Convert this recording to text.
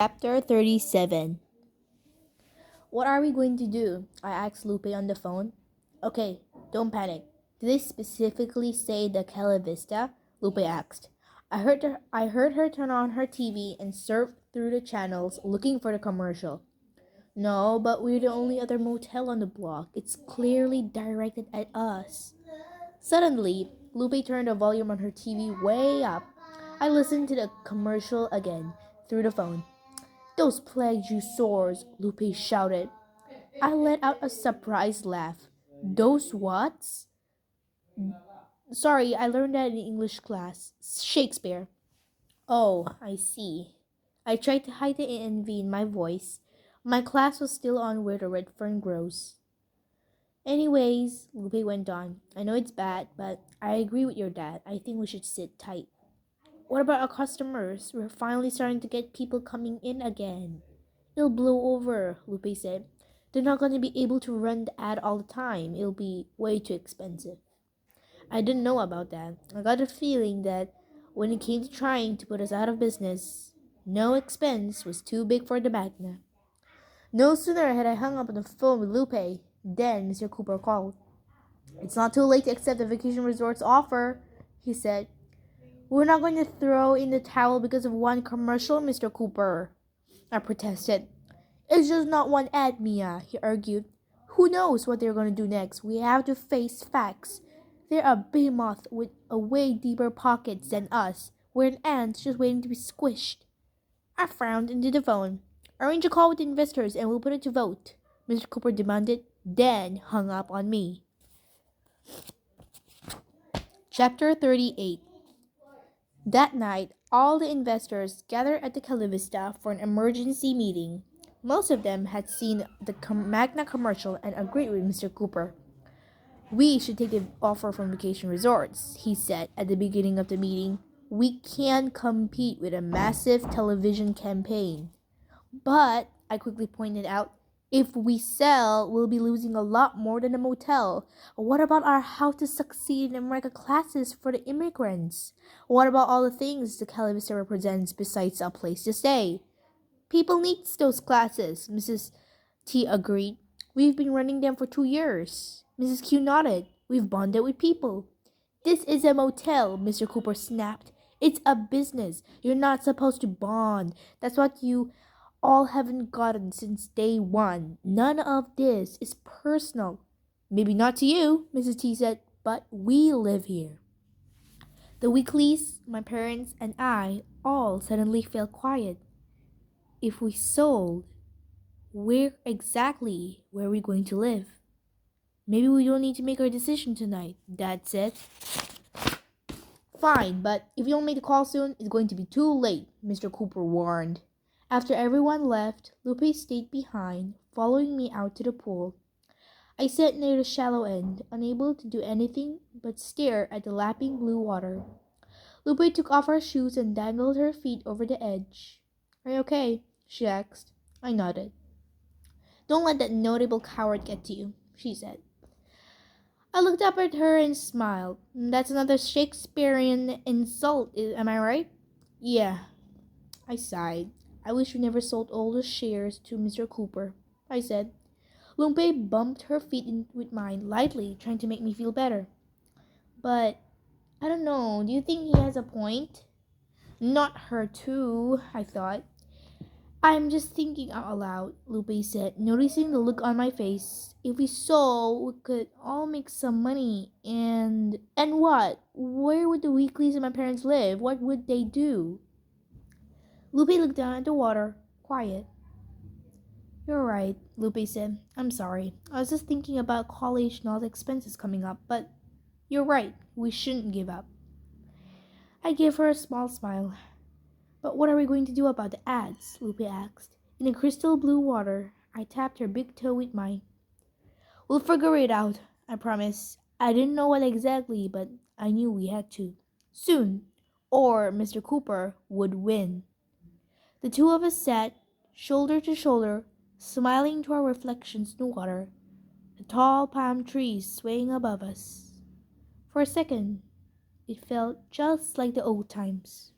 Chapter 37. What are we going to do? I asked Lupe on the phone. Okay, don't panic. Did they specifically say the Cala Vista? Lupe asked. I heard her turn on her TV and surf through the channels looking for the commercial. No, but we're the only other motel on the block. It's clearly directed at us. Suddenly, Lupe turned the volume on her TV way up. I listened to the commercial again through the phone. Those plagues you sores, Lupe shouted. I let out a surprised laugh. Those whats? Sorry, I learned that in English class. Shakespeare. Oh, I see. I tried to hide the envy in my voice. My class was still on where the red fern grows. Anyways, Lupe went on. I know it's bad, but I agree with your dad. I think we should sit tight. What about our customers? We're finally starting to get people coming in again. It'll blow over, Lupe said. They're not going to be able to run the ad all the time. It'll be way too expensive. I didn't know about that. I got a feeling that when it came to trying to put us out of business, no expense was too big for the Magna. No sooner had I hung up on the phone with Lupe than Mr. Cooper called. It's not too late to accept the vacation resort's offer, he said. We're not going to throw in the towel because of one commercial, Mr. Cooper, I protested. It's just not one ad, Mia, he argued. Who knows what they're going to do next? We have to face facts. They're a behemoth with a way deeper pockets than us. We're an ant just waiting to be squished. I frowned into the phone. Arrange a call with the investors and we'll put it to vote, Mr. Cooper demanded, then hung up on me. Chapter 38. That night, all the investors gathered at the Cala Vista for an emergency meeting. Most of them had seen the Magna commercial and agreed with Mr. Cooper. We should take the offer from Vacation Resorts, he said at the beginning of the meeting. We can compete with a massive television campaign. But, I quickly pointed out, if we sell, we'll be losing a lot more than a motel. What about our How to Succeed in America classes for the immigrants? What about all the things the Cala Vista represents besides a place to stay? People need those classes, Mrs. T agreed. We've been running them for 2 years. Mrs. Q nodded. We've bonded with people. This is a motel, Mr. Cooper snapped. It's a business. You're not supposed to bond. That's what you all haven't gotten since day one. None of this is personal. Maybe not to you, Mrs. T said, but we live here. The Weekleys, my parents, and I all suddenly fell quiet. If we sold, where exactly were we going to live? Maybe we don't need to make our decision tonight, Dad said. Fine, but if you don't make the call soon, it's going to be too late, Mr. Cooper warned. After everyone left, Lupe stayed behind, following me out to the pool. I sat near the shallow end, unable to do anything but stare at the lapping blue water. Lupe took off her shoes and dangled her feet over the edge. Are you okay? She asked. I nodded. Don't let that notable coward get to you, she said. I looked up at her and smiled. That's another Shakespearean insult, am I right? Yeah. I sighed. I wish we never sold all the shares to Mr. Cooper, I said. Lupe bumped her feet in with mine lightly, trying to make me feel better. But, I don't know, do you think he has a point? Not her too, I thought. I'm just thinking out loud, Lupe said, noticing the look on my face. If we sold, we could all make some money. And what? Where would the Weekleys and my parents live? What would they do? Lupe looked down at the water, quiet. You're right, Lupe said. I'm sorry. I was just thinking about college and all the expenses coming up, but you're right. We shouldn't give up. I gave her a small smile. But what are we going to do about the ads? Lupe asked. In the crystal blue water, I tapped her big toe with mine. We'll figure it out, I promised. I didn't know what exactly, but I knew we had to. Soon, or Mr. Cooper would win. The two of us sat, shoulder to shoulder, smiling to our reflections in the water, the tall palm trees swaying above us. For a second, it felt just like the old times.